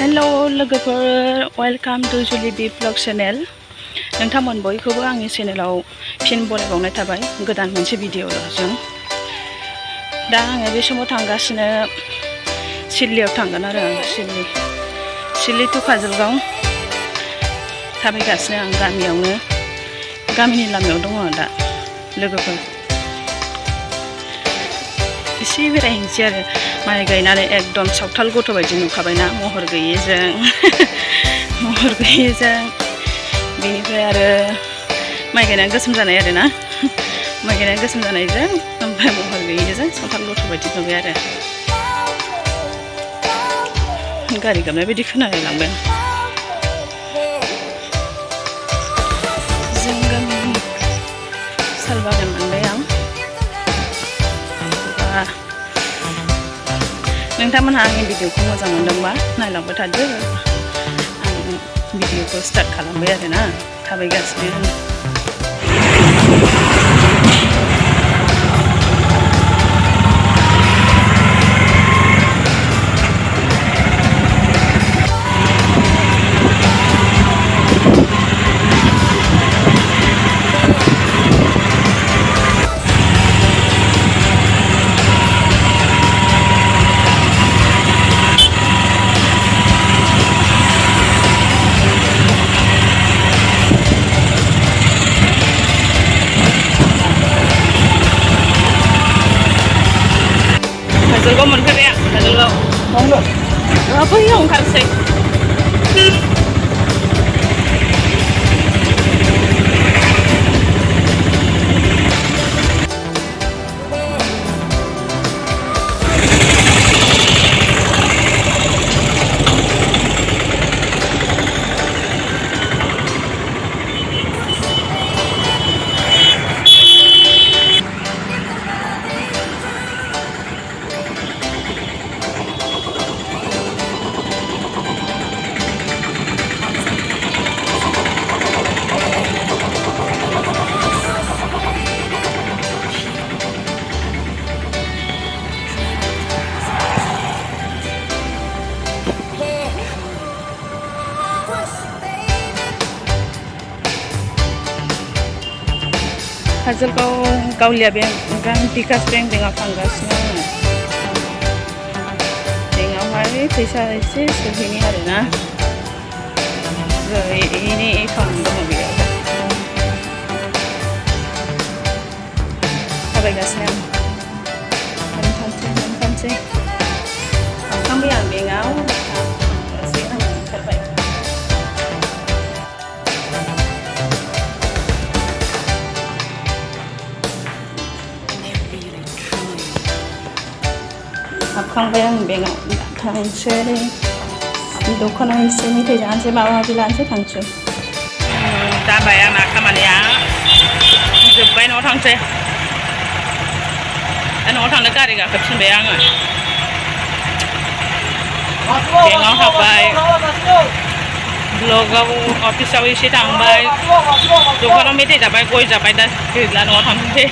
Hello लोगोफोर, welcome to जुलि blog channel. नोंथांमोन बयखौबो आंनि चेनेलाव फिन बरायबावनाय थाबाय गोदान मोनसे भिडिअजों। दा आङो बे समाव थांगासिनो सिडलियाव थांगोन आरो आं सिडली टु काजलगाव थाबायगासिनो आं गामिनि लामायाव दङ दा लोगोफोर। एसे बेरायहैनोसै आरो माइ गायनानै एकदम सावथाल गथ' बायदि नुखाबायना महर गैयिजों बेनिफ्राय आरो माइ गायनानै गोसोम जानाय आरोना माइ गायनानै गोसोम जानायजों ओमफ्राय महर गैयिजों सावथाल गथ' बायदि नुबाय आरो गारि गाबनाय बायदि खोनालायलांबाय। जों गामिनि साल बागान मोनबाय आं। नोंथांमोनहा आंनि भिडिअखौ मोजां मोनदोंबा नायलांबाय थादो। आं भिडिअखौ स्टार्ट खालामबाय आरोना थाबायगासिनो। काजलगाव मोनफैबाय आं, काजलगाव बैयाव ओंखारसै। काजलगाव गावलिया बिकास बेंकआव थांगासिनो आङो। बेंकआवहाय फैसा एसे सोहैनि आरोना। एनि एकाउन्ट दङ बेयाव। थाबायगासिनो आं मोनथामसै थांखांबाय आं बेंकआव। एसे आं ओंखारबाय। हाबखांबाय आं बेंकआव। थांसै दखानाव एसे मेथाइ जानोसै माबा माबि लानोसै थांसै। जाबाय आंना खामानिया जोब्बाय। न'आव थांसै। न'आव थांनो गारि गाखोफिनबाय आङो। बेंकआव हाबबाय, ब्लगाव अफिसाव एसे थांबाय, दखानाव मेथाइ जाबाय, गय जाबाय। दा गैला, न'आव थांफिनसै।